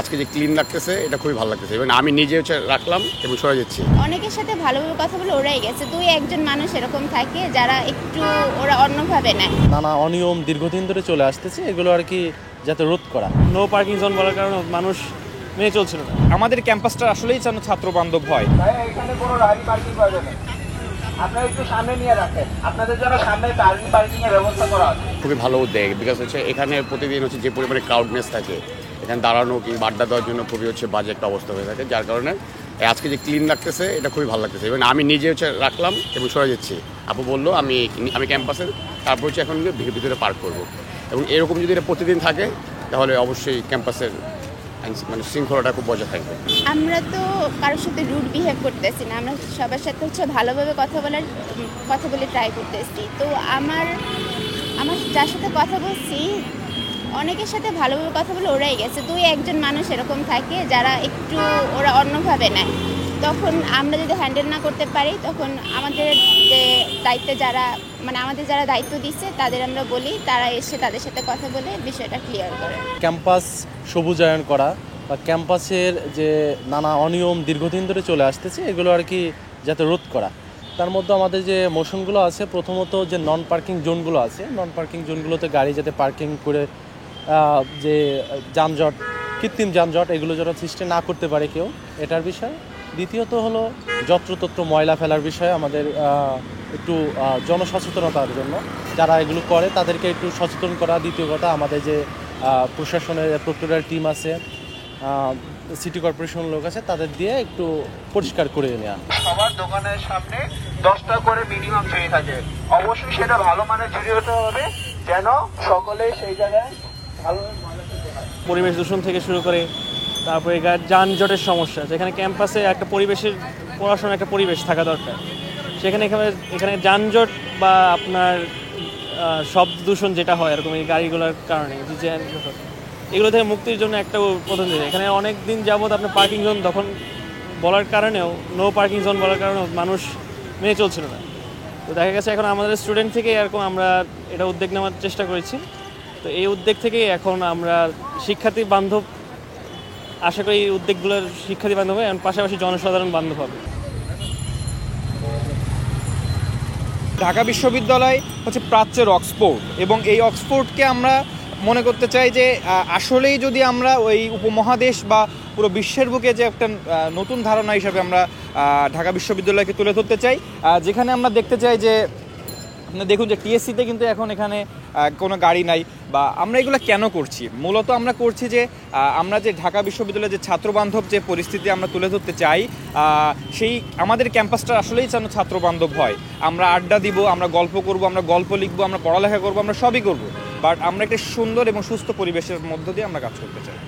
আজকে যে ক্লিন লাগতেছে এটা খুবই ভালো লাগতেছে এবং আমি নিজে হচ্ছে রাখলাম এবং সরে যাচ্ছি। অনেকের সাথে ভালোভাবে কথা বলে ওরাই গেছে, দুই একজন মানুষ এরকম থাকে যারা একটু ওরা অন্যভাবে নেয়। নানা অনিয়ম দীর্ঘদিন ধরে চলে আসতেছে, এগুলো আর কি যাতে রোধ করা। নো পার্কিং জোন বলার কারণে মানুষ মেনে চলছিল না। আমাদের ক্যাম্পাসটা আসলেই যেন ছাত্র বান্ধব হয়। এখানে কোনো গাড়ি পার্কিং করা যাবে না, আপনারা একটু সামনে নিয়ে রাখেন, আপনাদের জন্য সামনে পার্কিং এর ব্যবস্থা করা আছে। খুবই ভালো উদ্যোগ, বিকজ হচ্ছে এখানে প্রতিদিন হচ্ছে যে পরিমাণে ক্রাউডনেস থাকে, এখানে দাঁড়ানো কি আড্ডা দেওয়ার জন্য খুবই হচ্ছে বাজে একটা অবস্থা হয়ে থাকে, যার কারণে আজকে যে ক্লিন লাগতেছে এটা খুবই ভালো লাগতেছে এবং আমি নিজে হচ্ছে রাখলাম এবং সরে যাচ্ছি। আপু বললো আমি ক্যাম্পাসের তারপর হচ্ছে এখন ভিতরে পার্ক করবো এবং এরকম যদি এটা প্রতিদিন থাকে তাহলে অবশ্যই ক্যাম্পাসের মানে শৃঙ্খলাটা খুব বজায় থাকবে। আমরা তো কারোর সাথে রুড বিহেভ করতেছি না, আমরা সবার সাথে হচ্ছে ভালোভাবে কথা বলে ট্রাই করতেছি। তো আমার যার সাথে কথা বলছি অনেকের সাথে ভালোভাবে কথা বলে ওরাই গেছে, দুই একজন মানুষ এরকম থাকে যারা একটু ওরা অন্যভাবে নেয়। তখন আমরা যদি হ্যান্ডেল না করতে পারি তখন আমাদের যে দায়িত্বে আমাদের যারা দায়িত্ব দিচ্ছে তাদের আমরা বলি, তারা এসে তাদের সাথে কথা বলে বিষয়টা ক্লিয়ার করে। ক্যাম্পাস সবুজায়ন করা বা ক্যাম্পাসের যে নানা অনিয়ম দীর্ঘদিন ধরে চলে আসতেছে, এগুলো আর কি যাতে রোধ করা। তার মধ্যে আমাদের যে মোশনগুলো আছে, প্রথমত যে নন পার্কিং জোনগুলো আছে, নন পার্কিং জোনগুলোতে গাড়ি যাতে পার্কিং করে যে যানজট, কৃত্রিম যানজট এগুলো যারা সৃষ্টি না করতে পারে কেউ, এটার বিষয়। দ্বিতীয়ত হলো যত্রতত্র ময়লা ফেলার বিষয়ে আমাদের একটু জনসচেতনতার জন্য যারা এগুলো করে তাদেরকে একটু সচেতন করা। দ্বিতীয় কথা, আমাদের যে প্রশাসনের প্রক্টোরিয়াল টিম আছে, সিটি কর্পোরেশন লোক আছে, তাদের দিয়ে একটু পরিষ্কার করে নেওয়া। সবার দোকানের সামনে 10টা করে মিনিমাম ঝুড়ি থাকে, অবশ্যই সেটা ভালো মানের ঝুড়ি হতে হবে যেন সকলে সেই জায়গায় ভালোভাবে ময়লা ফেলতে পারে। পরিবেশ দূষণ থেকে শুরু করে তারপরে যানজটের সমস্যা, যেখানে ক্যাম্পাসে একটা পড়াশোনার একটা পরিবেশ থাকা দরকার, সেখানে এখানে যানজট বা আপনার শব্দ দূষণ যেটা হয় এরকম এই গাড়িগুলোর কারণে, এগুলো থেকে মুক্তির জন্য একটা পদ্ধতি। এখানে অনেক দিন যাবৎ আপনার পার্কিং জোন তখন বলার কারণেও, নো পার্কিং জোন বলার কারণেও মানুষ মেনে চলছিল না। তো দেখা গেছে এখন আমাদের স্টুডেন্ট থেকে এরকম আমরা এটা উদ্যোগ নেওয়ার চেষ্টা করেছি। তো এই উদ্যোগ থেকেই এখন আমরা শিক্ষার্থী বান্ধব, আশা করি এই উদ্যোগগুলোর শিক্ষার্থী বান্ধব হবে এবং পাশাপাশি জনসাধারণ বান্ধব হবে। ঢাকা বিশ্ববিদ্যালয় হচ্ছে প্রাচ্যের অক্সফোর্ড, এবং এই অক্সফোর্ডকে আমরা মনে করতে চাই যে আসলেই যদি আমরা ওই উপমহাদেশ বা পুরো বিশ্বের বুকে যে একটা নতুন ধারণা হিসাবে আমরা ঢাকা বিশ্ববিদ্যালয়কে তুলে ধরতে চাই, যেখানে আমরা দেখতে চাই যে দেখুন যে টিএসসিতে কিন্তু এখন এখানে কোনো গাড়ি নাই। বা আমরা এগুলো কেন করছি? মূলত আমরা করছি যে আমরা যে ঢাকা বিশ্ববিদ্যালয়ের যে ছাত্রবান্ধব যে পরিস্থিতি আমরা তুলে ধরতে চাই, সেই আমাদের ক্যাম্পাসটা আসলেই যেন ছাত্রবান্ধব হয়। আমরা আড্ডা দিব, আমরা গল্প করব, আমরা গল্প লিখবো, আমরা পড়ালেখা করব, আমরা সবই করব, বাট আমরা একটা সুন্দর এবং সুস্থ পরিবেশের মধ্য দিয়ে আমরা কাজ করতে চাই।